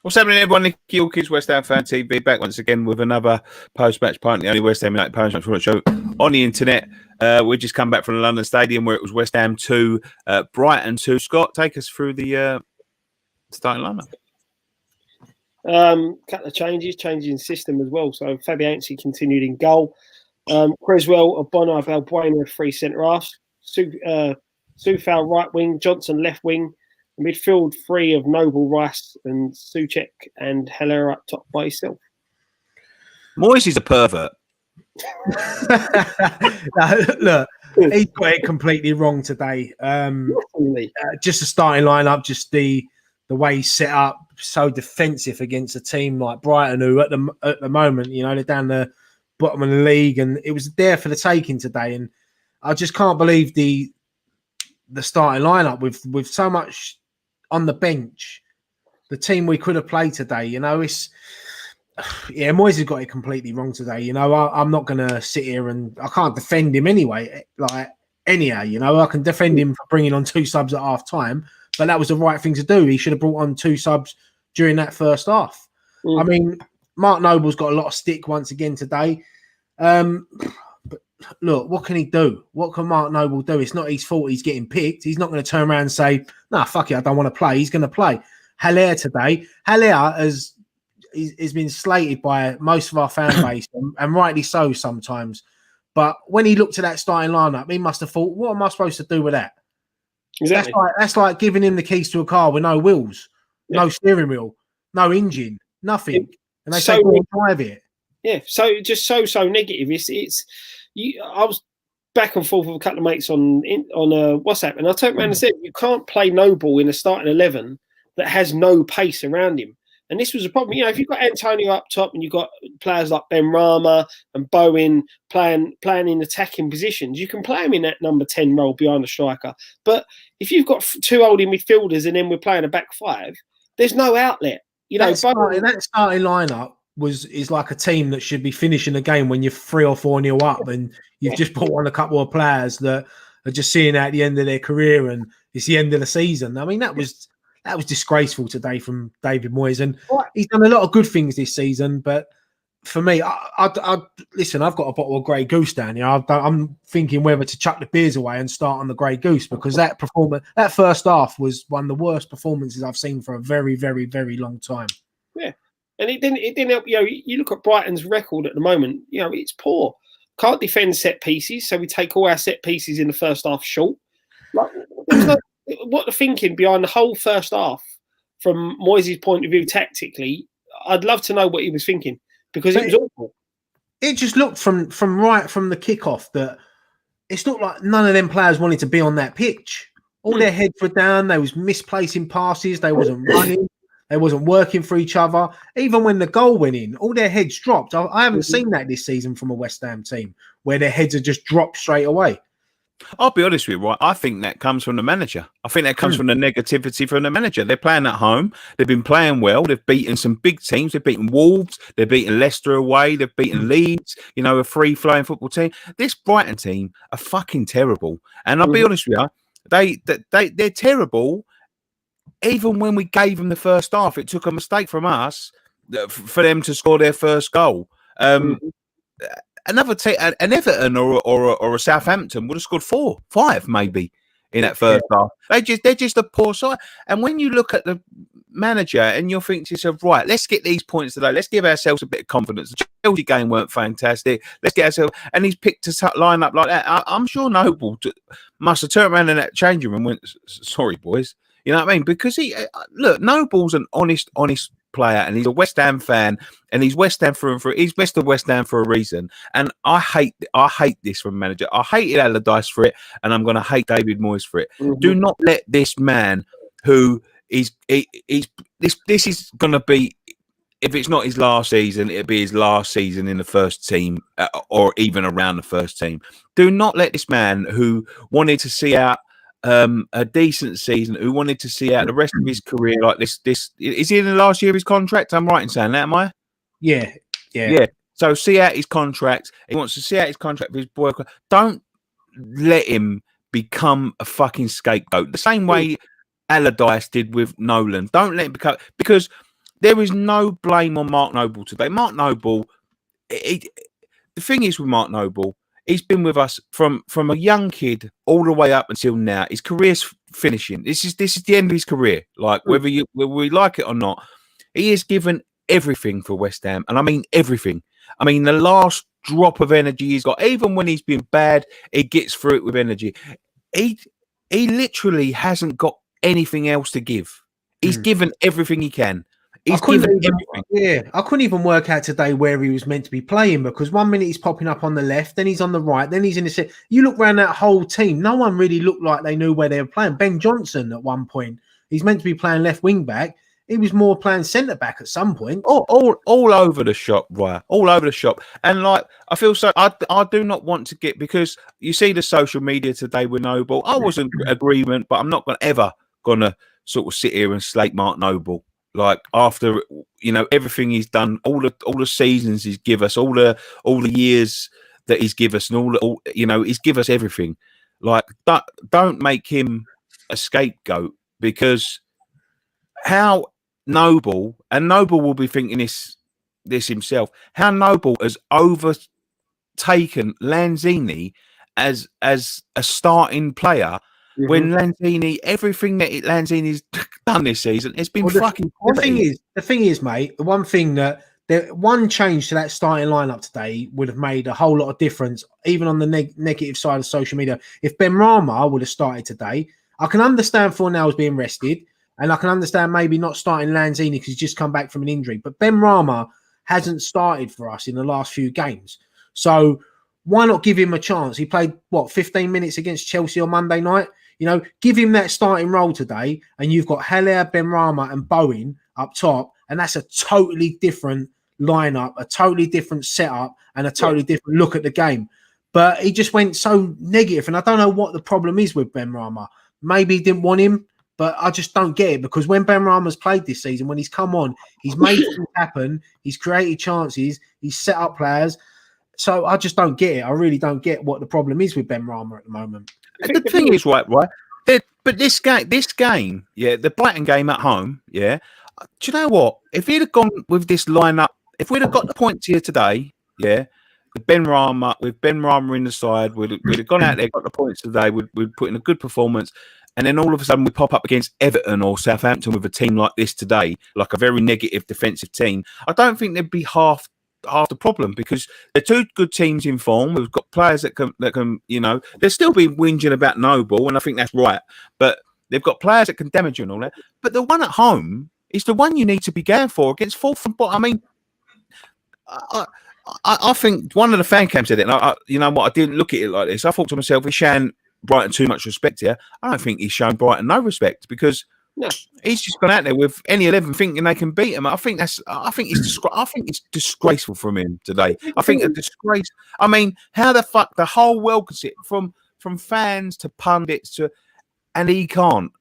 What's happening, everyone? Nicky Hawkins, West Ham Fan TV, back once again with another post-match pint, the only West Ham United post-match show on the internet. We just come back from the London Stadium where it was West Ham 2, Brighton 2. Scott, take us through the starting lineup. Couple of changing system as well. So Fabianski continued in goal. Creswell, Ogbonna, Balbuena, 3 centre halves. Soufal right wing, Johnson left wing. Midfield 3 of Noble, Rice, and Souček, and Heller up top by himself. Moyes is a pervert. Look, he got it completely wrong today. Just the starting lineup, just the way he's set up, so defensive against a team like Brighton, who at the moment, you know, they're down the bottom of the league, and it was there for the taking today. And I just can't believe the starting lineup with so much on the bench, the team we could have played today. You know, Moyes has got it completely wrong today. You know, I'm not going to sit here and I can't defend him anyway. Like anyhow, you know, I can defend him for bringing on 2 subs at half time, but that was the right thing to do. He should have brought on 2 subs during that first half. I mean, Mark Noble's got a lot of stick once again today. But look, what can he do? What can Mark Noble do? It's not his fault he's getting picked. He's not going to turn around and say, nah, fuck it, I don't want to play. He's going to play. Haller today. Haller has been slated by most of our fan base, and rightly so sometimes. But when he looked at that starting lineup, he must have thought, what am I supposed to do with that? Exactly. That's like giving him the keys to a car with no wheels, no steering wheel, no engine, nothing. And they say, go and drive it. Yeah, so just so negative. I was back and forth with a couple of mates on WhatsApp, and I turned around and said, you can't play Noble in a starting 11 that has no pace around him. And this was a problem. You know, if you've got Antonio up top and you've got players like Benrahma and Bowen playing in attacking positions, you can play him in that number 10 role behind the striker. But if you've got 2 holding midfielders and then we're playing a back 5, there's no outlet. You know, that starting lineup is like a team that should be finishing a game when you're 3 or 4-0 up, and you've just put on a couple of players that are just seeing at the end of their career, and it's the end of the season. I mean, that was disgraceful today from David Moyes, and he's done a lot of good things this season. But for me, I listen. I've got a bottle of Grey Goose down here. I'm thinking whether to chuck the beers away and start on the Grey Goose, because that first half was one of the worst performances I've seen for a very, very, very long time. Yeah. And it didn't help. You know, you look at Brighton's record at the moment. You know, it's poor. Can't defend set pieces, so we take all our set pieces in the first half short. Like, what the thinking behind the whole first half, from Moyes' point of view, tactically, I'd love to know what he was thinking, because it was awful. It just looked from the kickoff that it's not like none of them players wanted to be on that pitch. All their heads were down. They was misplacing passes. They wasn't running. They wasn't working for each other. Even when the goal went in, all their heads dropped. I haven't seen that this season from a West Ham team, where their heads are just dropped straight away. I'll be honest with you, right? I think that comes from the manager. I think that comes from the negativity from the manager. They're playing at home. They've been playing well. They've beaten some big teams. They've beaten Wolves. They've beaten Leicester away. They've beaten Leeds, you know, a free-flowing football team. This Brighton team are fucking terrible. And I'll be honest with you, they're terrible. Even when we gave them the first half, it took a mistake from us for them to score their first goal. Another team, an Everton or a Southampton would have scored 4, 5 maybe in that first half. They're just a poor side. And when you look at the manager and you're thinking to yourself, right, let's get these points today. Let's give ourselves a bit of confidence. The Chelsea game weren't fantastic. Let's get ourselves. And he's picked a line up like that. I'm sure Noble must have turned around in that changing room and went, sorry, boys. You know what I mean? Because Noble's an honest player, and he's a West Ham fan, and he's West Ham through and through. He's best of West Ham for a reason. And I hate this from manager. I hated Allardyce for it, and I'm going to hate David Moyes for it. Do not let this man, who is this is going to be, if it's not his last season, it'll be his last season in the first team, or even around the first team. Do not let this man, who wanted to see out a decent season, who wanted to see out the rest of his career like this is he in the last year of his contract? I'm right in saying that, am I? Yeah. So see out his contract. He wants to see out his contract for his boy. Don't let him become a fucking scapegoat the same way Allardyce did with Nolan. Don't let him become, because there is no blame on Mark Noble today. Mark Noble, the thing is with Mark Noble, he's been with us from a young kid all the way up until now. His career's finishing. This is the end of his career. Like whether we like it or not, he has given everything for West Ham, and I mean everything. I mean the last drop of energy he's got, even when he's been bad, he gets through it with energy. He literally hasn't got anything else to give. He's given everything he can. I couldn't even work out today where he was meant to be playing, because 1 minute he's popping up on the left, then he's on the right, then he's in the center. You look around that whole team, no one really looked like they knew where they were playing. Ben Johnson at one point, he's meant to be playing left wing back. He was more playing centre back at some point. All over the shop, right? All over the shop. And like, I feel so. I do not want to get, because you see the social media today with Noble. I was in agreement, but I'm not gonna sort of sit here and slate Mark Noble. Like after everything he's done, all the seasons he's give us, all the years that he's give us, and he's give us everything. Like don't make him a scapegoat, because how Noble will be thinking this himself. How Noble has overtaken Lanzini as a starting player. When Lanzini, everything that Lanzini's done this season, it's been fucking quality. The thing is, mate, the one thing that one change to that starting lineup today would have made a whole lot of difference, even on the negative side of social media. If Benrahma would have started today, I can understand Fornell's being rested, and I can understand maybe not starting Lanzini because he's just come back from an injury. But Benrahma hasn't started for us in the last few games, so why not give him a chance? He played 15 minutes against Chelsea on Monday night. Give him that starting role today, and you've got Haller, Benrahma, and Bowen up top, and that's a totally different lineup, a totally different setup, and a totally different look at the game. But he just went so negative, and I don't know what the problem is with Benrahma. Maybe he didn't want him, but I just don't get it, because when Benrahma's played this season, when he's come on, he's made things happen, he's created chances, he's set up players. So I just don't get it. I really don't get what the problem is with Benrahma at the moment. The thing is, right. But this game, the Brighton game at home, do you know what? If he'd have gone with this lineup, if we'd have got the points here today, with Benrahma in the side, we'd have gone out there, got the points today, we'd put in a good performance, and then all of a sudden we pop up against Everton or Southampton with a team like this today, like a very negative defensive team. I don't think there'd be half the problem, because they're two good teams in form. We've got players that can they'll still be whinging about Noble, and I think that's right, but they've got players that can damage you and all that. But the one at home is the one you need to be going for against fourth and bottom. I mean, I think one of the fan cams said it, and I didn't look at it like this. I thought to myself, he's showing Brighton too much respect here. I don't think he's shown Brighton no respect, because he's just gone out there with any 11 thinking they can beat him. I think it's disgraceful from him today. I think a disgrace. I mean, how the fuck the whole world can see it, from fans to pundits and he can't.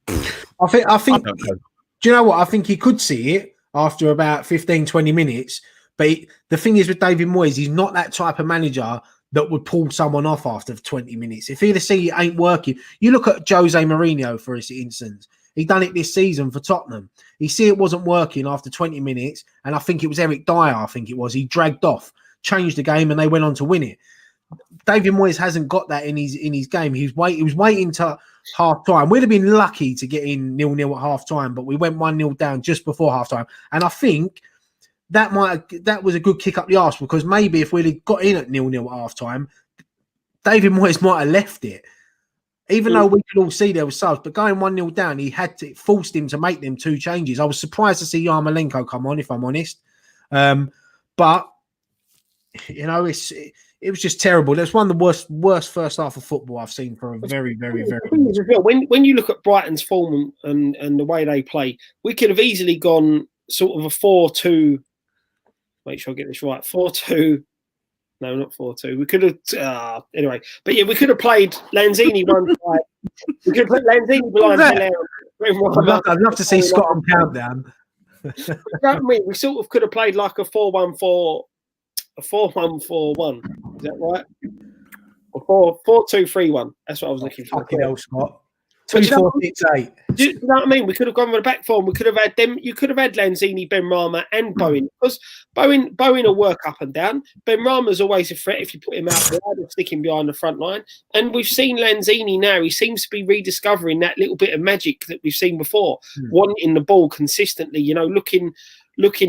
I think. Do you know what? I think he could see it after about 15, 20 minutes. But the thing is with David Moyes, he's not that type of manager that would pull someone off after 20 minutes. If he'd see it ain't working, you look at Jose Mourinho, for instance. He done it this season for Tottenham. He see it wasn't working after 20 minutes, and I think it was Eric Dyer, he dragged off, changed the game, and they went on to win it. David Moyes hasn't got that in his game. He was waiting to half time. We'd have been lucky to get in 0-0 at half time, but we went 1-0 down just before half time. And I think that was a good kick up the arse, because maybe if we'd have got in at 0-0 at half time, David Moyes might have left it. Even though we could all see there was subs, but going 1-0 down, it forced him to make them two changes. I was surprised to see Yarmolenko come on, if I'm honest. But it was just terrible. That's one of the worst first half of football I've seen for a very, very, very long time. When you look at Brighton's form and the way they play, we could have easily gone sort of a 4-2. Make sure I get this right. 4-2. No, not 4-2. We could have anyway. But yeah, we could have played Lanzini one side. We could have put Lanzini behind Flair. I'd love to see Scott on countdown. You know what I mean? We sort of could have played like a 4-1-4, a 4-1-4-1. Is that right? Or 4-2-3-1. That's what I was looking for. Fucking hell, Scott. 2, 4, 6, 8. Do you know what I mean? We could have gone with a back four. We could have had them. You could have had Lanzini, Benrahma, and Bowen, because Bowen will work up and down. Benrahma's always a threat if you put him out wide or stick him behind the front line. And we've seen Lanzini now. He seems to be rediscovering that little bit of magic that we've seen before, wanting the ball consistently. You know, looking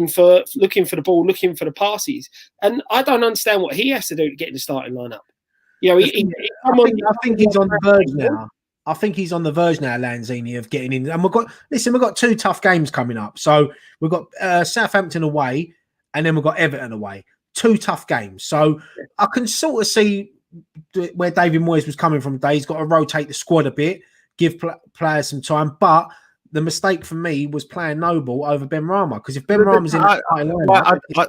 for the ball, looking for the passes. And I don't understand what he has to do to get in the starting lineup. You know, I think he's on the verge now. I think he's on the verge now, Lanzini, of getting in. And we've got 2 tough games coming up. So we've got Southampton away, and then we've got Everton away. 2 tough games. So I can sort of see where David Moyes was coming from today. He's got to rotate the squad a bit, give players some time. But the mistake for me was playing Noble over Benrahma, because if Benrahma's in the starting lineup, I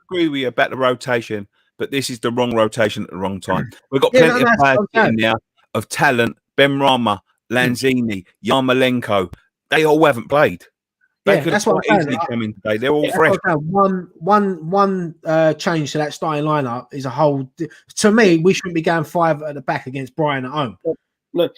agree with you about the rotation, but this is the wrong rotation at the wrong time. We've got plenty of players in there of talent. Benrahma, Lanzini, Yarmolenko, they all haven't played. They could have quite easily come in today. They're all fresh. One change to that starting lineup is a whole. To me, we shouldn't be going 5 at the back against Brighton at home. No,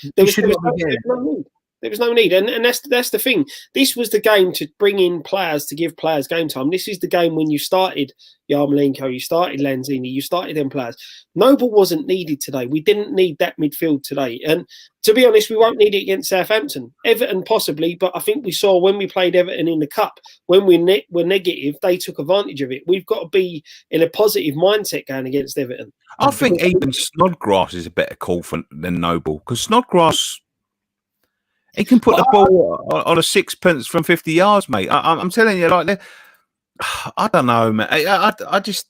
there was no need, and that's the thing. This was the game to bring in players, to give players game time. This is the game when you started Yarmolenko, you started Lanzini, you started them players. Noble wasn't needed today. We didn't need that midfield today. And to be honest, we won't need it against Southampton. Everton possibly, but I think we saw when we played Everton in the Cup, when we were negative, they took advantage of it. We've got to be in a positive mindset going against Everton. I think even Snodgrass is a better call than Noble, because Snodgrass, he can put the ball on a sixpence from 50 yards, mate. I'm telling you, like, I don't know, man. I just,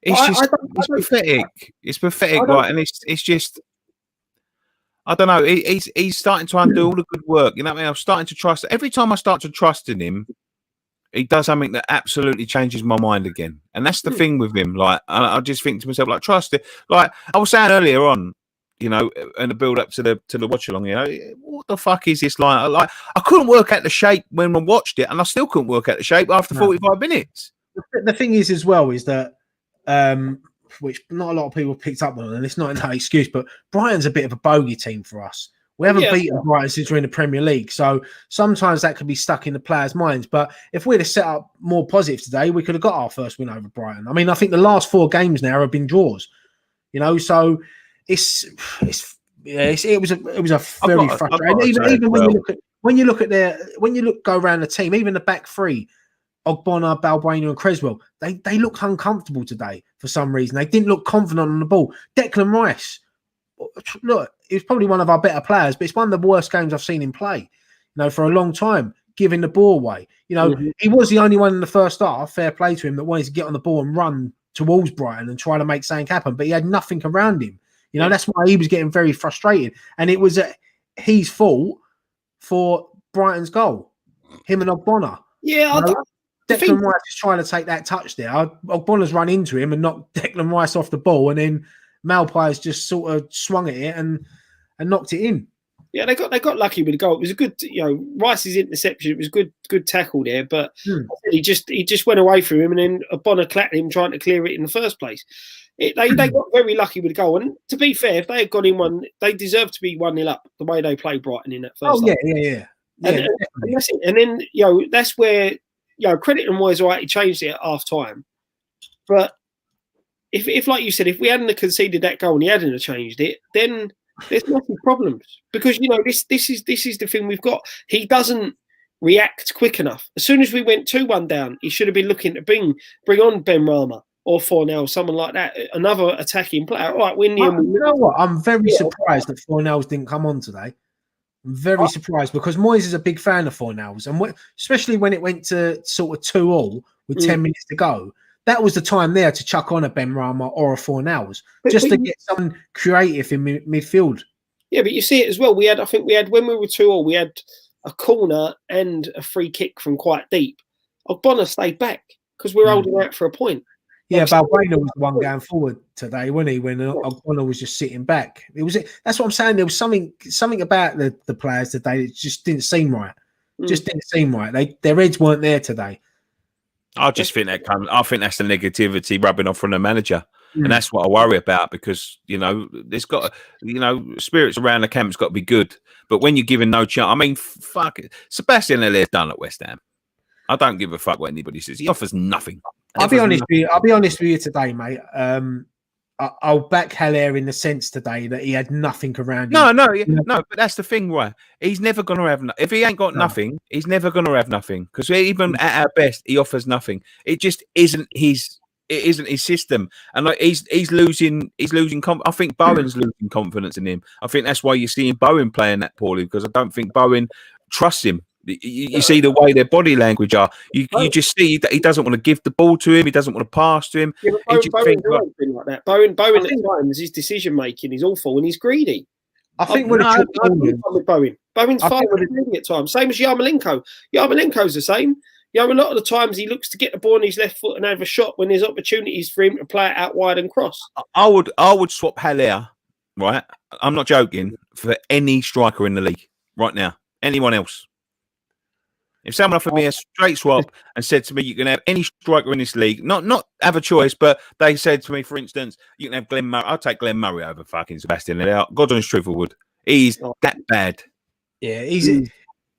it's pathetic. It's pathetic, right? And it's just, I don't know. He's starting to undo all the good work. You know what I mean? I'm starting to trust. Every time I start to trust in him, he does something that absolutely changes my mind again. And that's the thing with him. Like, I just think to myself, like, trust it. Like I was saying earlier on, you know, in the build up to the watch along, you know, what the fuck is this like? Like, I couldn't work out the shape when I watched it, and I still couldn't work out the shape after 45 minutes. The thing is, as well, is that which not a lot of people picked up on, and it's not an excuse, but Brighton's a bit of a bogey team for us. We haven't beaten Brighton since we're in the Premier League, so sometimes that could be stuck in the players' minds. But if we'd have set up more positive today, we could have got our first win over Brighton. I mean, I think the last 4 games now have been draws. You know, so. It was a very frustrating. Even when you look go around the team, even the back 3, Ogbonna, Balbuena, and Creswell, they looked uncomfortable today for some reason. They didn't look confident on the ball. Declan Rice, look, he was probably one of our better players, but it's one of the worst games I've seen him play. You know, for a long time, giving the ball away. You know, he was the only one in the first half. Fair play to him, that wanted to get on the ball and run towards Brighton and try to make something happen, but he had nothing around him. You know, that's why he was getting very frustrated. And it was his fault for Brighton's goal. Him and Ogbonna. Yeah, Declan Rice is trying to take that touch there. Ogbonna's run into him and knocked Declan Rice off the ball, and then Malpai's just sort of swung at it and knocked it in. Yeah, they got lucky with the goal. It was a good, you know, Rice's interception. It was good tackle there, but he just went away from him, and then Ogbonna clapped him trying to clear it in the first place. They got very lucky with the goal, and to be fair, if they had got in one, they deserved to be 1-0 up the way they played Brighton in that first. Yeah. And that's it. And then, you know, that's where, you know, credit and Moyes, right, he changed it at half time. But if like you said, if we hadn't conceded that goal and he hadn't changed it, then there's nothing problems, because, you know, this is the thing we've got. He doesn't react quick enough. As soon as we went 2-1 down, he should have been looking to bring on Benrahma or Fornell, someone like that, another attacking player. All right, win the. You know what? I'm very surprised that Fornells didn't come on today. I'm very surprised, because Moyes is a big fan of Fornells, and especially when it went to sort of 2-2 with 10 minutes to go. That was the time there to chuck on a Benrahma or a Fornells, just to get someone creative in midfield. Yeah, but you see it as well. I think we had when we were 2-2, we had a corner and a free kick from quite deep. Ogbonna stayed back because we were holding out for a point. Yeah, Balbuena was the one going forward today, wasn't he? When Ogbonna was just sitting back. That's what I'm saying. There was something about the players today that just didn't seem right. Just didn't seem right. Their heads weren't there today. I just think I think that's the negativity rubbing off from the manager. and that's what I worry about because there's got spirits around the camp's got to be good. But when you're given no chance, I mean, fuck it. Sebastian Hallier's done at West Ham. I don't give a fuck what anybody says. He offers nothing. I'll be honest with you today, mate. I'll back Haller in the sense today that he had nothing around him. No, but that's the thing, right? He's never going to have if he ain't got nothing, he's never going to have nothing because even at our best, he offers nothing. It just isn't his. It isn't his system, and he's losing. I think Bowen's losing confidence in him. I think that's why you're seeing Bowen playing that poorly because I don't think Bowen trusts him. You see the way their body language are. You just see that he doesn't want to give the ball to him. He doesn't want to pass to him. Yeah, Bowen's always been like that. Bowen at times, his decision making is awful and he's greedy. I think with Bowen. Bowen's far too greedy at times. Same as Yarmolenko. Yarmolenko's the same. A lot of the times he looks to get the ball on his left foot and have a shot when there's opportunities for him to play it out wide and cross. I would swap Haller, right? I'm not joking, for any striker in the league right now. Anyone else. If someone offered me a straight swap and said to me, you can have any striker in this league, not have a choice, but they said to me, for instance, you can have Glenn Murray. I'll take Glenn Murray over fucking Sebastian Hallyer. God honest truth, I would. He's that bad. Yeah, he's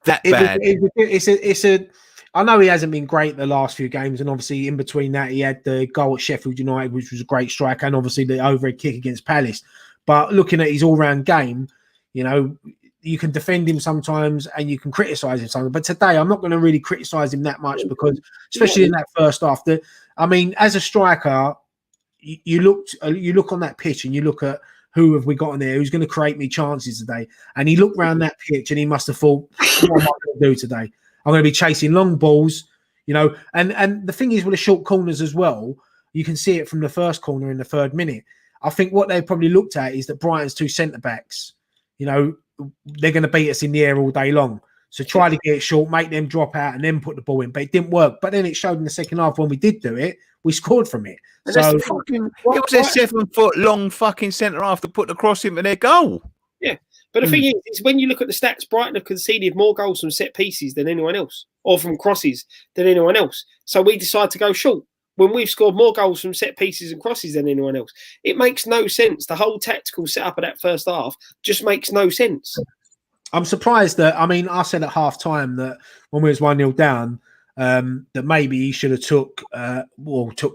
that bad. It's a. I know he hasn't been great the last few games, and obviously in between that, he had the goal at Sheffield United, which was a great strike, and obviously the overhead kick against Palace. But looking at his all-round game, you can defend him sometimes and you can criticise him sometimes. But today, I'm not going to really criticise him that much because, especially in that first half, as a striker, you look on that pitch and you look at who have we got in there, who's going to create me chances today. And he looked around that pitch and he must have thought, what am I going to do today? I'm going to be chasing long balls, And the thing is with the short corners as well, you can see it from the first corner in the 3rd minute. I think what they probably looked at is that Brighton's 2 centre-backs, they're going to beat us in the air all day long. So try to get it short, make them drop out and then put the ball in. But it didn't work. But then it showed in the second half when we did do it, we scored from it. So it was a 7-foot long fucking centre-half to put the cross into their goal. Yeah. But the thing is when you look at the stats, Brighton have conceded more goals from set pieces than anyone else, or from crosses than anyone else. So we decide to go short when we've scored more goals from set pieces and crosses than anyone else. It makes no sense. The whole tactical setup of that first half just makes no sense. I'm surprised that, I said at half time that when we was 1-0 down, that maybe he should have took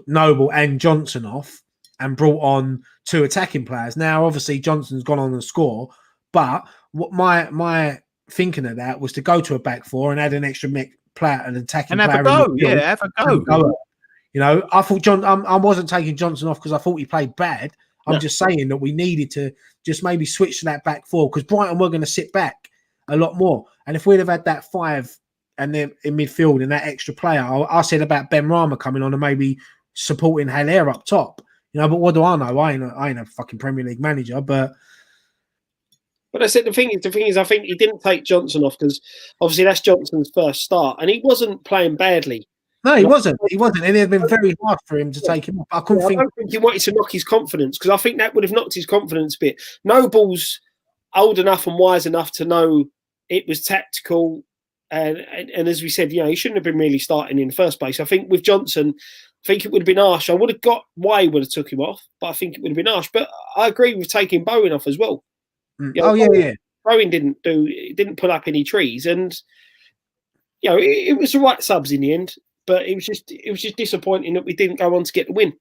Noble and Johnson off and brought on 2 attacking players. Now, obviously, Johnson's gone on and score. But what my thinking of that was to go to a back 4 and add an extra player, an attacking player. And have a go. Yeah, have a go. I thought I wasn't taking Johnson off because I thought he played bad. I'm just saying that we needed to just maybe switch to that back 4 because Brighton were going to sit back a lot more. And if we'd have had that 5 and then in midfield and that extra player, I said about Benrahma coming on and maybe supporting Haller up top. But what do I know? I ain't a fucking Premier League manager, But I said the thing is, I think he didn't take Johnson off because obviously that's Johnson's first start, and he wasn't playing badly. No, he wasn't. And it had been very hard for him to take him off. I don't think he wanted to knock his confidence because I think that would have knocked his confidence a bit. Noble's old enough and wise enough to know it was tactical, and as we said, he shouldn't have been really starting in the first place. I think with Johnson, I think it would have been harsh. I would have got why he would have took him off, but I think it would have been harsh. But I agree with taking Bowen off as well. Bowen didn't pull up any trees, and it was the right subs in the end. But it was just disappointing that we didn't go on to get the win.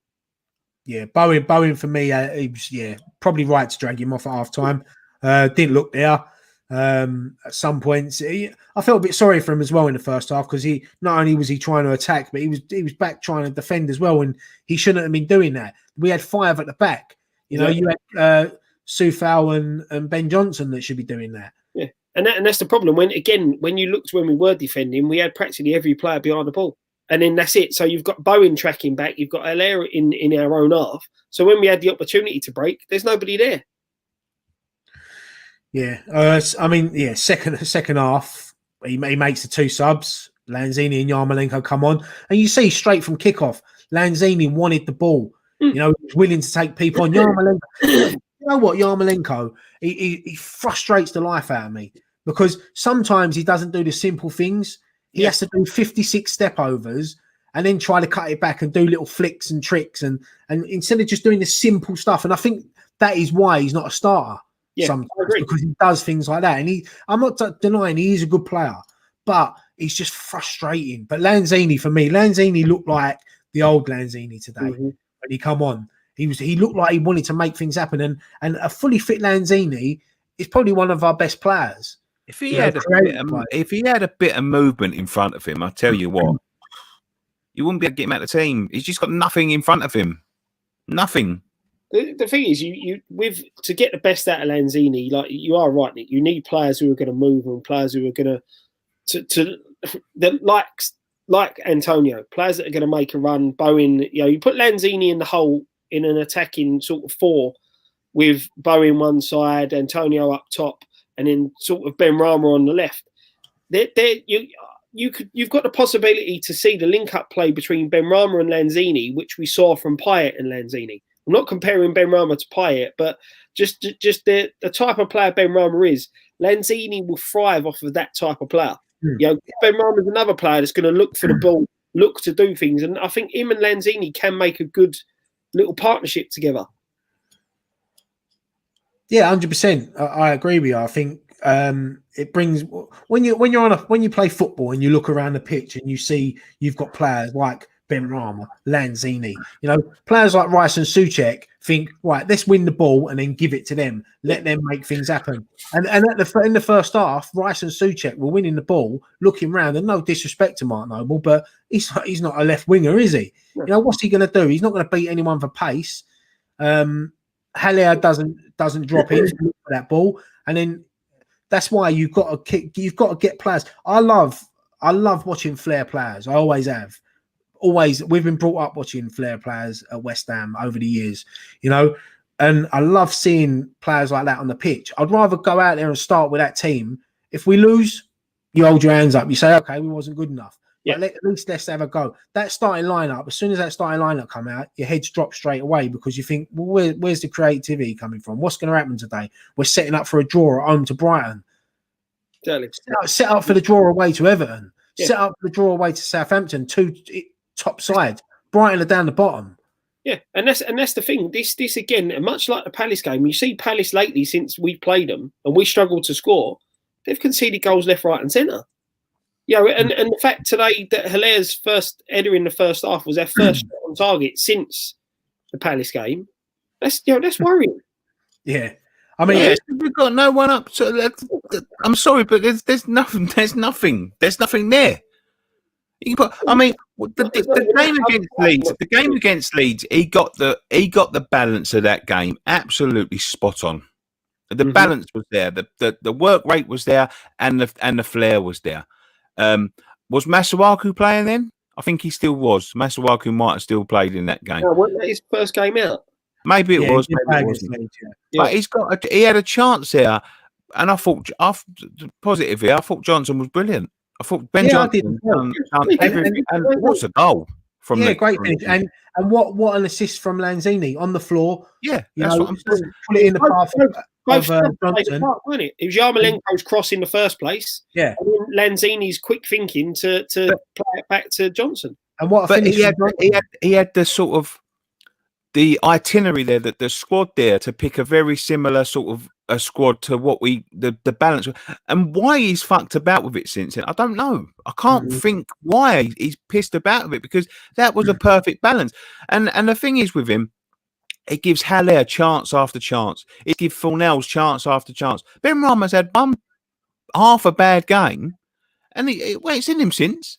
Yeah, Bowen for me, he was probably right to drag him off at half time. Didn't look there. At some points, I felt a bit sorry for him as well in the first half because he not only was he trying to attack, but he was back trying to defend as well, and he shouldn't have been doing that. We had 5 at the back. You had Soufal and Ben Johnson that should be doing that. Yeah, and that's the problem. When you looked when we were defending, we had practically every player behind the ball, and then that's it. So you've got Bowen tracking back, you've got Haller in our own half. So when we had the opportunity to break, there's nobody there. Yeah, second half, he makes the 2 subs. Lanzini and Yarmolenko come on, and you see straight from kickoff, Lanzini wanted the ball. He was willing to take people on. Yarmolenko, you know what, Yarmolenko, he frustrates the life out of me because sometimes he doesn't do the simple things. He has to do 56 step overs and then try to cut it back and do little flicks and tricks and instead of just doing the simple stuff. And I think that is why he's not a starter sometimes, because he does things like that. And I'm not denying he is a good player, but he's just frustrating. But Lanzini, for me, Lanzini looked like the old Lanzini today when he come on. He looked like he wanted to make things happen. And a fully fit Lanzini is probably one of our best players. If he had a bit of movement in front of him, I tell you what, you wouldn't be able to get him out of the team. He's just got nothing in front of him. Nothing. The thing is, to get the best out of Lanzini, like you are right, Nick. You need players who are going to move and players who are going to like Antonio, players that are going to make a run. Bowen, you put Lanzini in the hole in an attacking sort of four with Bowen one side, Antonio up top, and then sort of Benrahma on the left. You've got the possibility to see the link-up play between Benrahma and Lanzini, which we saw from Pint and Lanzini. I'm not comparing Benrahma to Pint, but just the type of player Benrahma is, Lanzini will thrive off of that type of player. Benrahma is another player that's going to look for the ball, look to do things, and I think him and Lanzini can make a good little partnership together. Yeah, 100%. I agree with you. I think it brings when you play football and you look around the pitch and you see you've got players like Benrahma, Lanzini, players like Rice and Souček think, right, let's win the ball and then give it to them, let them make things happen. And in the first half, Rice and Souček were winning the ball, looking round, and no disrespect to Mark Noble, but he's not a left winger, is he? What's he going to do? He's not going to beat anyone for pace. Haller doesn't drop in for that ball, and then that's why you've got to get players. I love watching Flair players. I always have. Always, we've been brought up watching Flair players at West Ham over the years, and I love seeing players like that on the pitch. I'd rather go out there and start with that team. If we lose, you hold your hands up. You say, okay, we wasn't good enough. But at least let's have a go. That starting lineup, as soon as that starting lineup come out, your heads drop straight away because you think, well, where's the creativity coming from? What's going to happen today? We're setting up for a draw at home to Brighton. Set up for the draw away to Everton. Set up for the draw away to Southampton. Two top sides. Brighton are down the bottom. Yeah, and that's the thing. This again, much like the Palace game, you see Palace lately since we played them and we struggled to score. They've conceded goals left, right, and centre. And the fact today that Haller's first header in the first half was their first shot on target since the Palace game. That's worrying. Yeah, I mean, we've got no one up. So I'm sorry, but there's nothing. There's nothing there. I mean, the game against Leeds, he got the balance of that game absolutely spot on. The balance was there, the work rate was there, and the flair was there. Was Masuaku playing then? I think he still was. Masuaku might have still played in that game. No, wasn't that his first game out? Maybe it was. Maybe it wasn't. But he had a chance there, and I thought positive here. I thought Johnson was brilliant. I thought Ben Johnson done everything, and what's a goal from great finish. And what an assist from Lanzini on the floor. Yeah, that's what I'm saying. Put it in the path of Johnson. It was Yarmolenko's cross in the first place. Yeah, and then Lanzini's quick thinking to play it back to Johnson. And what a finish! He had the sort of the itinerary there, that the squad there to pick a very similar sort of a squad to what the balance, and why he's fucked about with it since then, I don't know. I can't think why he's pissed about with it, because that was a perfect balance. And the thing is with him, it gives Haller chance after chance. It gives Fornells chance after chance. Benrahma's had half a bad game, and it's in him since.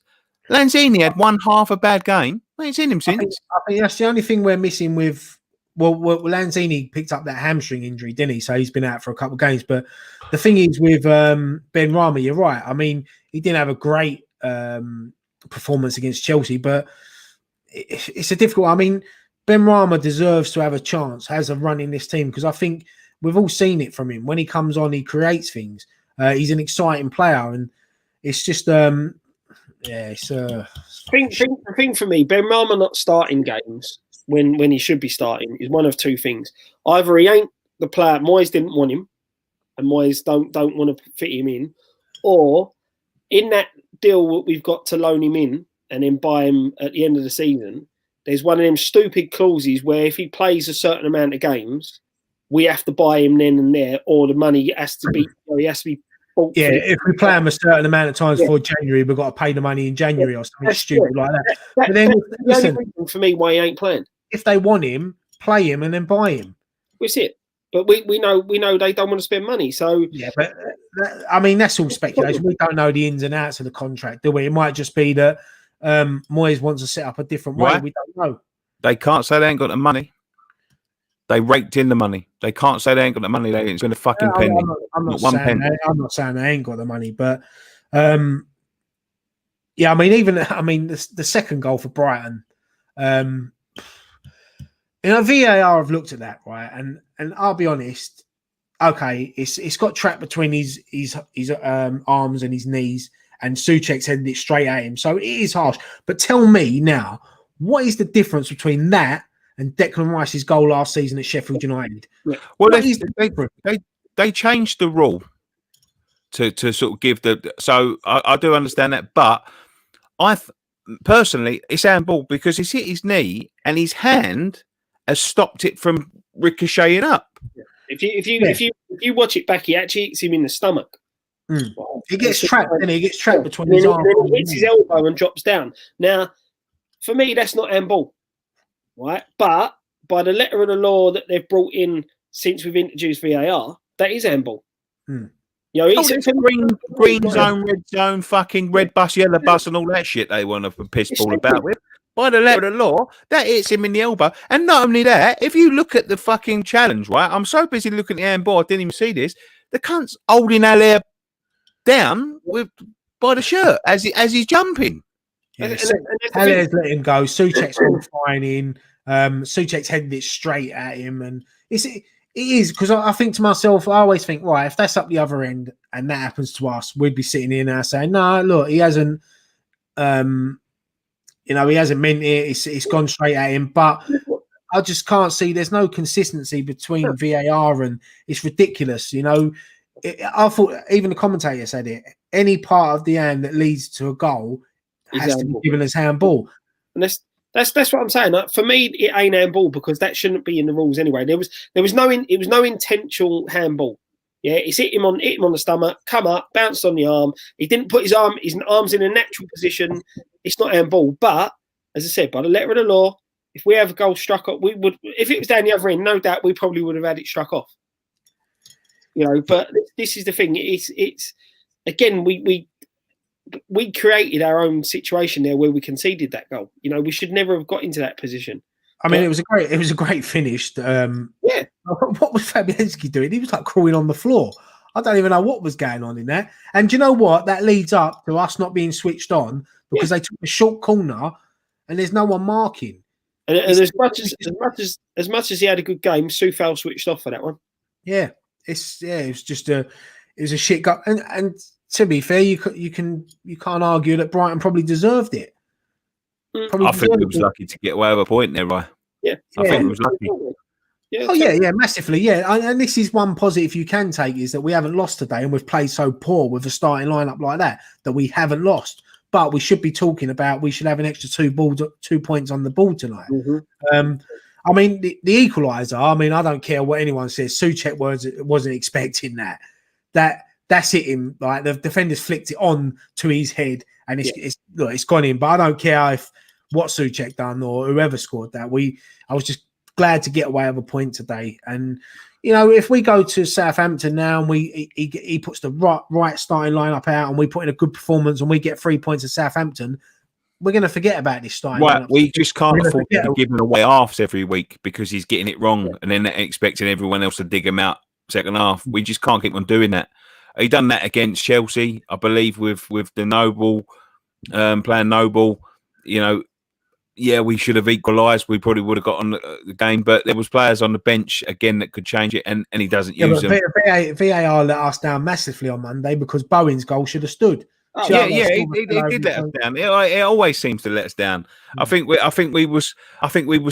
Lanzini had one half a bad game. It's in him since. I think that's the only thing we're missing with. Well, Lanzini picked up that hamstring injury, didn't he? So he's been out for a couple of games. But the thing is with Benrahma, you're right. I mean, he didn't have a great performance against Chelsea, but it's a difficult. I mean, Benrahma deserves to have a chance, has a run in this team, because I think we've all seen it from him. When he comes on, he creates things. He's an exciting player, and it's just the thing for me, Benrahma not starting games when he should be starting is one of two things. Either he ain't the player, Moyes didn't want him, and Moyes don't want to fit him in, or in that deal that we've got to loan him in, and then buy him at the end of the season, there's one of them stupid clauses where if he plays a certain amount of games, we have to buy him then and there, or the money has to be, he has to be. Yeah, if we play him a certain amount of times for January, we've got to pay the money in January or something stupid like that. But then, listen, for me, why he ain't playing. If they want him, play him and then buy him. That's it. But we know they don't want to spend money. So yeah, but I mean that's all speculation. We don't know the ins and outs of the contract, do we? It might just be that Moyes wants to set up a different way. We don't know. They can't say they ain't got the money. They raked in the money. They can't say they ain't got the money. They ain't spend a fucking penny. I'm not saying they ain't got the money, but yeah, I mean, the second goal for Brighton. VAR have looked at that, right? And I'll be honest. Okay, it's got trapped between his arms and his knees, and Souček's headed it straight at him. So it is harsh. But tell me now, what is the difference between that and Declan Rice's goal last season at Sheffield United? Well, they changed the rule to sort of give the. So I do understand that, but personally, it's handball because he's hit his knee and his hand has stopped it from ricocheting up. If you watch it back, he actually hits him in the stomach. He gets trapped, and he gets trapped between his arms. He hits his elbow and drops down. Now, for me, that's not handball. Right, but by the letter of the law that they've brought in since we've introduced VAR, that is handball. You know, it's green zone, red zone, fucking red bus, yellow bus, and all that shit they want to piss ball about with. By the letter of the law, that hits him in the elbow. And not only that, if you look at the fucking challenge, right? I'm so busy looking at the handball, I didn't even see this. The cunt's holding Haller down by the shirt as he's jumping. Yes. Haller's let him go. Souček's gone flying in. Souček's headed it straight at him, and it is because I think to myself, I always think, right, if that's up the other end and that happens to us, we'd be sitting here now saying, no, look, he hasn't, he hasn't meant it. It's gone straight at him, but I just can't see. There's no consistency between VAR, and it's ridiculous. I thought even the commentator said it. Any part of the hand that leads to a goal has to be given as handball. And that's what I'm saying. For me, it ain't handball because that shouldn't be in the rules anyway. It was no intentional handball. Yeah, it's hit him on the stomach, come up, bounced on the arm. He didn't put his arms in a natural position. It's not handball. But as I said, by the letter of the law, if we have a goal struck off, we would. If it was down the other end, no doubt we probably would have had it struck off. But this is the thing. It's again we created our own situation there where we conceded that goal. We should never have got into that position. I mean, it was a great finish. Yeah. What was Fabianski doing? He was like crawling on the floor. I don't even know what was going on in there. And do you know what? That leads up to us not being switched on because they took a short corner and there's no one marking. And as much as he had a good game, Soufal switched off for that one. Yeah. It was a shit goal. And to be fair, you can't argue that Brighton probably deserved it. I think he was lucky to get away with a point there, right? Yeah, I think he was lucky. Yeah, massively. Yeah, and this is one positive you can take is that we haven't lost today, and we've played so poor with a starting lineup like that we haven't lost. But we should be talking about we should have an extra 2 points on the board tonight. I mean, the equaliser. I mean, I don't care what anyone says. Souček wasn't expecting that. That's hit him. Like the defenders flicked it on to his head, and it's gone in. But I don't care what Souček done or whoever scored that. I was just glad to get away with a point today. And if we go to Southampton now and he puts the right starting lineup out, and we put in a good performance, and we get 3 points at Southampton, we're going to forget about this starting lineup. We just can't afford to be giving away halves every week because he's getting it wrong, and then expecting everyone else to dig him out second half. We just can't keep on doing that. He done that against Chelsea, I believe, with the Noble playing Noble. We should have equalised. We probably would have got on the game, but there was players on the bench again that could change it, and he doesn't use them. VAR let us down massively on Monday because Bowen's goal should have stood. He did let us down. It always seems to let us down. I think we were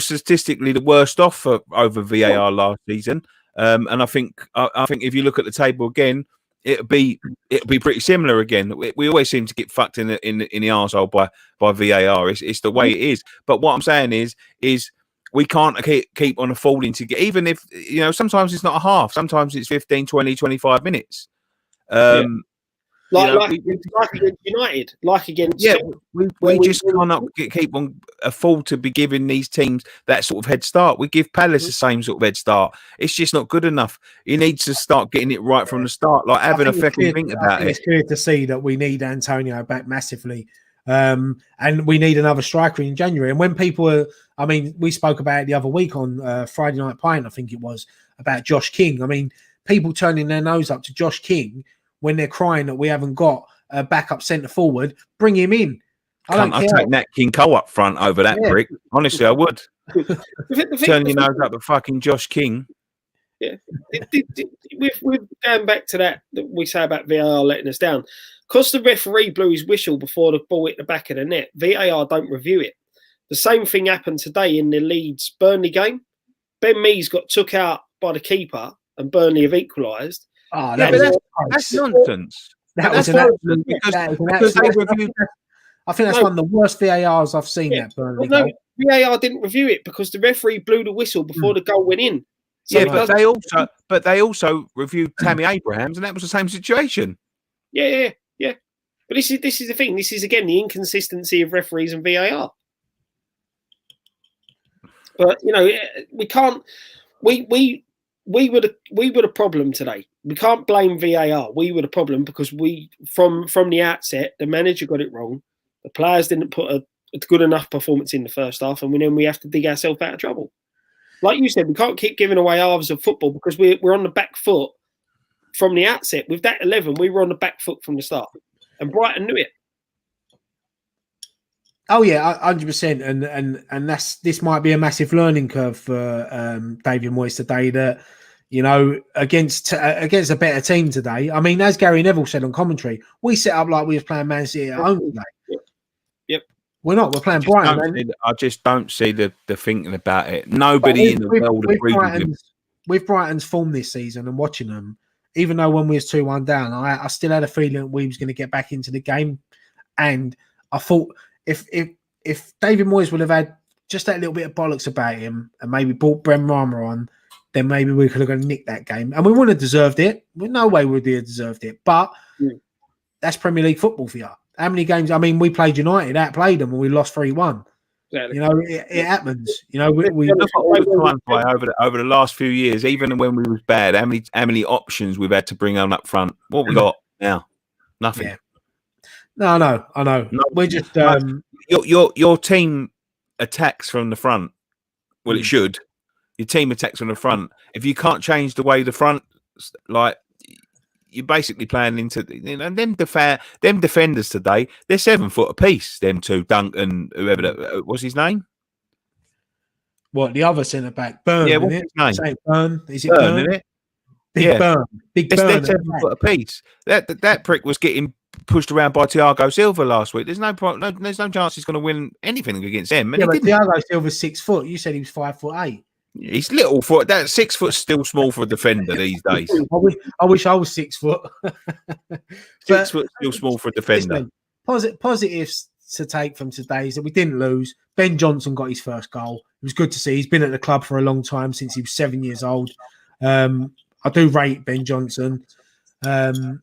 statistically the worst off over VAR last season, and I think if you look at the table again. it'll be pretty similar again. We always seem to get fucked in the arsehole by VAR. It's the way it is. But what I'm saying is we can't keep on affording to get, even if, sometimes it's not a half, sometimes it's 15, 20, 25 minutes. Like against United, like against we just cannot keep on afford to be giving these teams that sort of head start. We give Palace the same sort of head start. It's just not good enough. You need to start getting it right from the start, like having a fucking think about it. It's clear to see that we need Antonio back massively, and we need another striker in January. And when people we spoke about it the other week on Friday Night Pint, I think it was, about Josh King. I mean, people turning their nose up to Josh King when they're crying that we haven't got a backup centre forward. Bring him in. I'd take Nat King Cole up front over that prick. Honestly, I would. Turn your nose up at fucking Josh King. Yeah. We're going back to that we say about VAR letting us down. Because the referee blew his whistle before the ball hit the back of the net, VAR don't review it. The same thing happened today in the Leeds-Burnley game. Ben Mees got took out by the keeper and Burnley have equalised. Oh, that's nonsense. That's nonsense because they reviewed. I think that's one of the worst VARs I've seen. That Burnley goal. VAR didn't review it because the referee blew the whistle before the goal went in. So but they also reviewed Tammy Abrahams, and that was the same situation. Yeah. But this is the thing. This is again the inconsistency of referees and VAR. But we can't. We were the problem today. We can't blame VAR. We were the problem because we from the outset the manager got it wrong. The players didn't put a good enough performance in the first half, and then we have to dig ourselves out of trouble. Like you said, we can't keep giving away halves of football because we're on the back foot from the outset. With that 11, we were on the back foot from the start, and Brighton knew it. Oh yeah, 100%, and this might be a massive learning curve for David Moyes today. That against a better team today. I mean, as Gary Neville said on commentary, we set up like we was playing Man City at home today. Yep. We're not. We're playing Brighton. I just don't see the thinking about it. Nobody in the world agreed with him. With Brighton's form this season and watching them, even though when we was 2-1 down, I still had a feeling we was going to get back into the game, and I thought if David Moyes would have had just that little bit of bollocks about him and maybe brought Benrahma on, then maybe we could have gone and nicked that game. And we wouldn't have deserved it. No way would we have deserved it. But that's Premier League football for you. How many games? I mean, we played United, outplayed them, and we lost 3-1. Exactly. It happens. We look at all the time over the last few years, even when we was bad, how many options we've had to bring on up front. What we got now? Nothing. Yeah. No, I know. No, we're just your team attacks from the front. Well, it should. Your team attacks from the front. If you can't change the way the front, like you're basically playing into them defenders today. They're 7 foot apiece. Them two, Duncan, whoever that was his name. What, the other centre back, Burn? Yeah, what's his name? Say Burn. Is it Burn? Isn't it? Big Burn. They're 7 foot apiece. That prick was getting pushed around by Thiago Silva last week. There's no chance he's going to win anything against them. And but Thiago Silva's 6 foot. You said he was 5'8". He's little for that. 6 foot's still small for a defender these days. I wish I was 6 foot. 6 foot's still small for a defender. Listen, positives to take from today is that we didn't lose. Ben Johnson got his first goal. It was good to see. He's been at the club for a long time, since he was 7 years old. I do rate Ben Johnson. And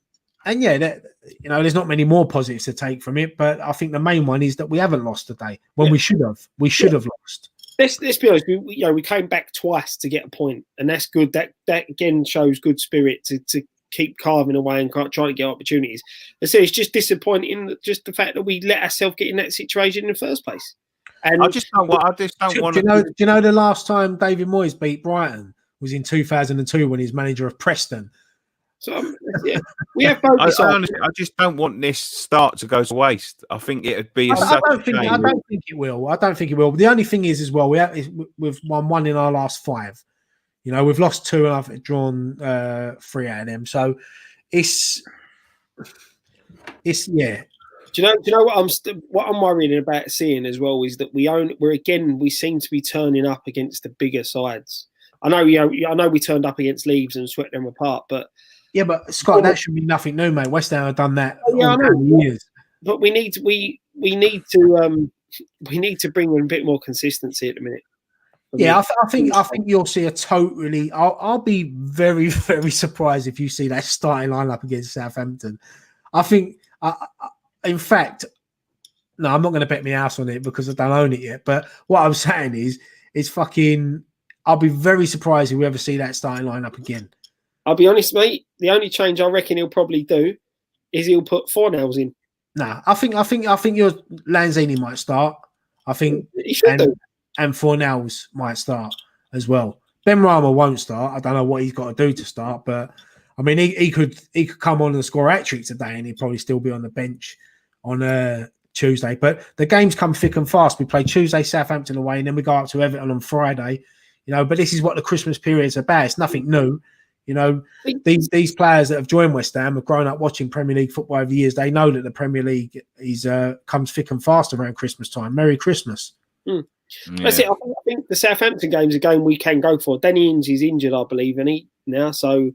yeah, there's not many more positives to take from it, but I think the main one is that we haven't lost today when we should have. We should have lost. Let's be honest. We came back twice to get a point, and that's good. That again shows good spirit to keep carving away and trying to get opportunities. I say it's just disappointing, just the fact that we let ourselves get in that situation in the first place. And I just don't want. Do you know the last time David Moyes beat Brighton was in 2002 when he's manager of Preston. So we have focus on. Honestly, I just don't want this start to go to waste. I think it'd be. I don't think it will. I don't think it will. The only thing is, as well, we've won 1 in our last 5. We've lost 2 and I've drawn 3 out of them. So it's yeah. Do you know what I'm worrying about seeing as well is that we seem to be turning up against the bigger sides. I know we turned up against Leeds and swept them apart, but Yeah, but Scott, that should be nothing new, mate. West Ham have done that Yeah, I know. years. But we need to bring in a bit more consistency at the minute. Yeah, I think you'll see a totally. I'll be very, very surprised if you see that starting lineup against Southampton. I think, in fact, no, I'm not going to bet my house on it because I don't own it yet. But what I'm saying is fucking. I'll be very surprised if we ever see that starting lineup again. I'll be honest, mate. The only change I reckon he'll probably do is he'll put Fornals in. Nah, I think your Lanzini might start. I think he should do. And Fornals might start as well. Benrahma won't start. I don't know what he's got to do to start, but I mean, he could come on and score a hat-trick today, and he'd probably still be on the bench on Tuesday. But the games come thick and fast. We play Tuesday, Southampton away, and then we go up to Everton on Friday. But this is what the Christmas period is about. It's nothing new. These players that have joined West Ham have grown up watching Premier League football over the years. They know that the Premier League comes thick and fast around Christmas time. Merry Christmas. Yeah. That's it. I think the Southampton game is a game we can go for. Danny Ings is injured, I believe, so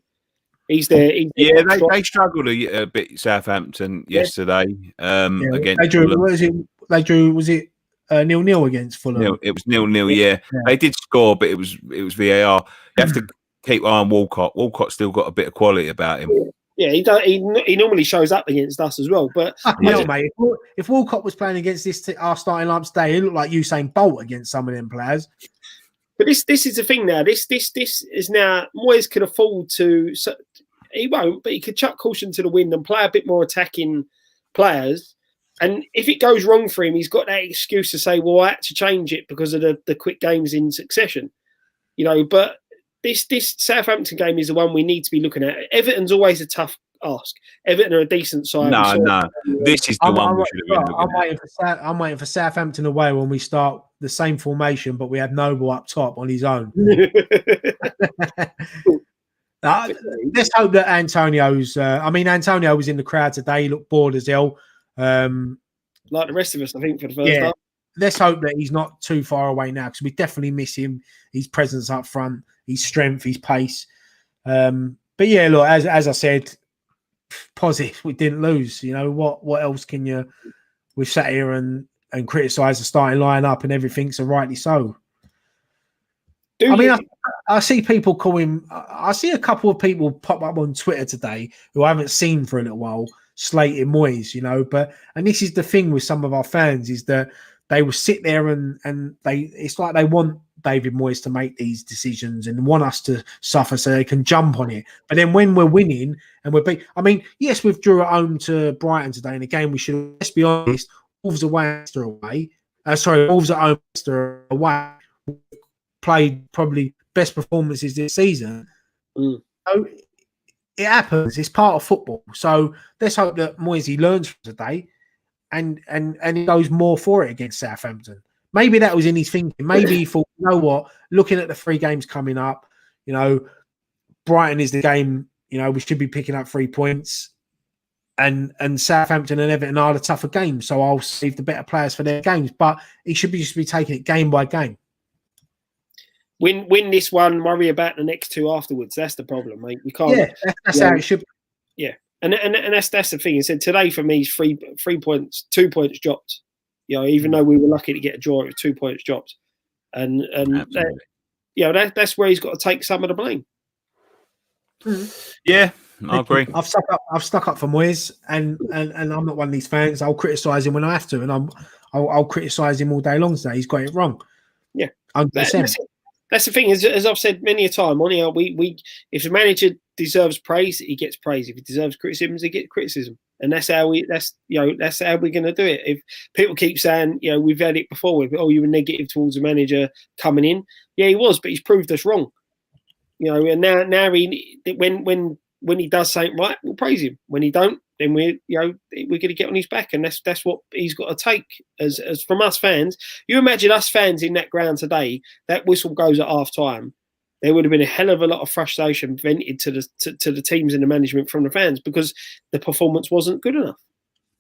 he's there. They struggled a bit Southampton yesterday. Against they drew. Was it 0-0 against Fulham? It was 0-0. Yeah, they did score, but it was VAR. You have to keep eye on Walcott. Walcott's still got a bit of quality about him. Yeah, he normally shows up against us as well. But mate, if Walcott was playing against our starting lineup today, it looked like Usain Bolt against some of them players. But this is the thing now. This is now Moyes could afford to. He won't, but he could chuck caution to the wind and play a bit more attacking players. And if it goes wrong for him, he's got that excuse to say, "Well, I had to change it because of the quick games in succession." But. This Southampton game is the one we need to be looking at. Everton's always a tough ask. Everton are a decent side. No. This is the one we should have been looking at. I'm waiting for Southampton away when we start the same formation, but we have Noble up top on his own. Let's hope that Antonio's... Antonio was in the crowd today. He looked bored as hell. Like the rest of us, I think, for the first half. Let's hope that he's not too far away now because we definitely miss him. His presence up front, his strength, his pace. But yeah, look, as I said, positive. We didn't lose. What else can you? We've sat here and criticised the starting lineup and everything, so rightly so. I see people call him. I see a couple of people pop up on Twitter today who I haven't seen for a little while, slating Moyes. And this is the thing with some of our fans is that they will sit there and it's like they want David Moyes to make these decisions and want us to suffer so they can jump on it. But then when we're winning and yes, we've drew at home to Brighton today in a game we should, let's be honest, Wolves away, Wolves at home, Leicester away, played probably best performances this season. So it happens. It's part of football. So let's hope that Moyes learns from today and he goes more for it against Southampton. Maybe that was in his thinking. Maybe he thought, looking at the 3 games coming up, Brighton is the game, we should be picking up 3 points. And Southampton and Everton are the tougher games. So I'll save the better players for their games. But he should just be taking it game by game. Win this one, worry about the next 2 afterwards. That's the problem, mate. You can't. Yeah, that's how it should be. Yeah. And that's the thing. He said today for me is 3 points, 2 points dropped. Even though we were lucky to get a draw, it was 2 points dropped. And that's where he's got to take some of the blame. Yeah, I agree. I've stuck up for Moyes, and I'm not one of these fans. I'll criticise him when I have to, and I'll criticise him all day long today. He's got it wrong. Yeah, 100%. That's the thing. As I've said many a time on here, we if the manager deserves praise, he gets praise. If he deserves criticism, he gets criticism, and that's how we're going to do it. If people keep saying, we've had it before, you were negative towards the manager coming in. Yeah, he was, but he's proved us wrong. And now when he does something right, we'll praise him. When he don't, then we're going to get on his back, and that's what he's got to take. As from us fans, you imagine us fans in that ground today. That whistle goes at half time. There would have been a hell of a lot of frustration vented to the teams and the management from the fans because the performance wasn't good enough.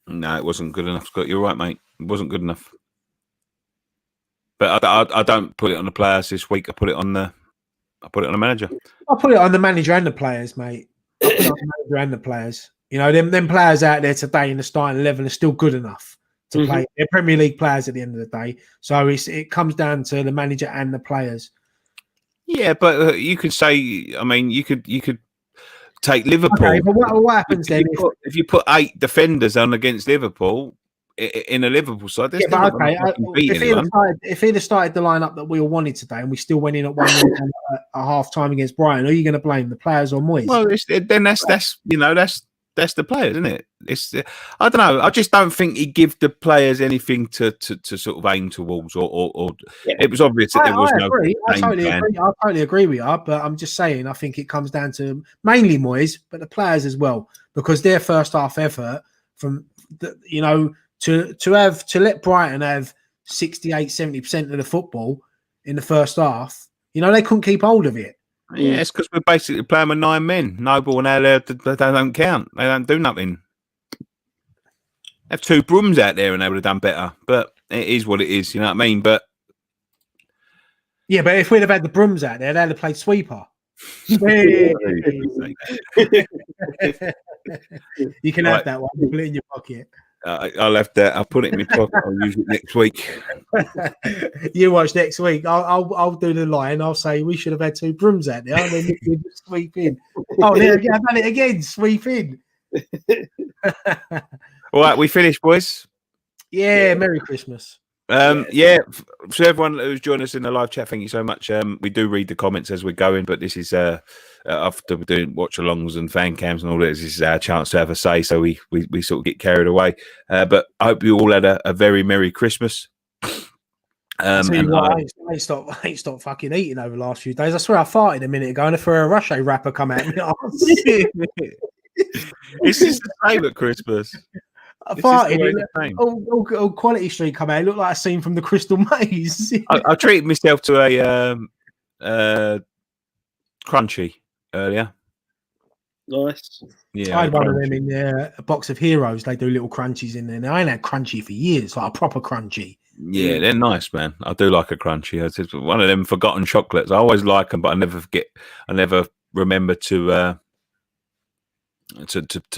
No, it wasn't good enough, Scott. You're right, mate. It wasn't good enough. But I don't put it on the players this week. I put it on the manager. I put it on the manager and the players, mate. I put it on the manager and the players. You know, them players out there today in the starting 11 are still good enough to play. They're Premier League players at the end of the day. So it comes down to the manager and the players. Yeah, but you could say, I mean, you could take Liverpool. Okay, but what happens then if you put 8 defenders on against Liverpool in a Liverpool side? Yeah, but okay. If he'd have started the lineup that we all wanted today, and we still went in at 1-0 at half time against Brighton, who are you going to blame, the players or Moyes? Well, then that's the players, isn't it? It's I don't know. I just don't think he give the players anything to sort of aim towards, or it was obvious that there was no. I totally agree with you, but I'm just saying I think it comes down to mainly Moyes, but the players as well, because their first half effort from to let Brighton have 68-70% of the football in the first half, they couldn't keep hold of it. Yeah, it's because we're basically playing with 9 men. Noble and Haller, they don't count. They don't do nothing. Have 2 brooms out there and they would have done better. But it is what it is, you know what I mean? But yeah, but if we'd have had the brooms out there, they'd have played sweeper. You can have that one. Put it in your pocket. I'll have that. I'll put it in my pocket. I'll use it next week. You watch next week. I'll do the line. I'll say we should have had 2 brooms out there, and then you just sweep in. Oh, there again, I've done it again. Sweep in. All right, we finished, boys. Yeah, Merry Christmas. Yeah, so everyone who's joined us in the live chat, thank you so much. We do read the comments as we're going, but this is after we're doing watch-alongs and fan cams and all this is our chance to have a say, so we sort of get carried away. But I hope you all had a very Merry Christmas. I ain't stopped fucking eating over the last few days. I swear I farted a minute ago and a Ferrero Rocher wrapper come out. It's just the same at Christmas. I farted. All Quality Street come out. It looked like a scene from the Crystal Maze. I treated myself to a crunchy earlier. Nice. Yeah, I had one of them in there. A box of Heroes. They do little crunchies in there. Now, I ain't had crunchy for years, like a proper crunchy. Yeah, they're nice, man. I do like a crunchy. It's one of them forgotten chocolates. I always like them, but I never forget. I never remember to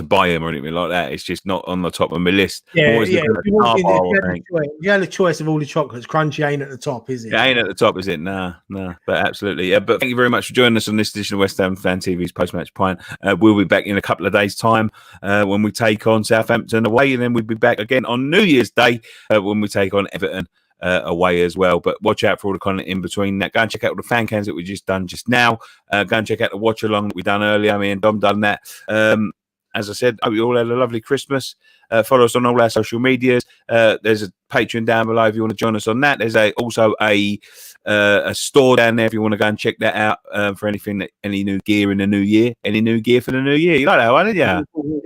buy them or anything like that. It's just not on the top of my list. Yeah. If you had a choice of all the chocolates, crunchy ain't at the top, is it? It ain't at the top, is it? Nah. But absolutely. Yeah. But thank you very much for joining us on this edition of West Ham Fan TV's post-match pint. We'll be back in a couple of days' time when we take on Southampton away, and then we'll be back again on New Year's Day when we take on Everton away as well. But watch out for all the content in between that. Go and check out all the fan cams that we just done just now. Go and check out the watch along that we done earlier. Me and Dom done that. As I said, hope you all had a lovely Christmas. Follow us on all our social medias. There's a Patreon down below if you want to join us on that. There's also a store down there if you want to go and check that out for any new gear in the new year. Any new gear for the new year? You like that one, didn't you?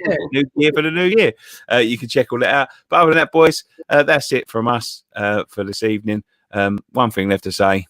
Yeah. New gear for the new year. You can check all that out. But other than that, boys, that's it from us for this evening. One thing left to say.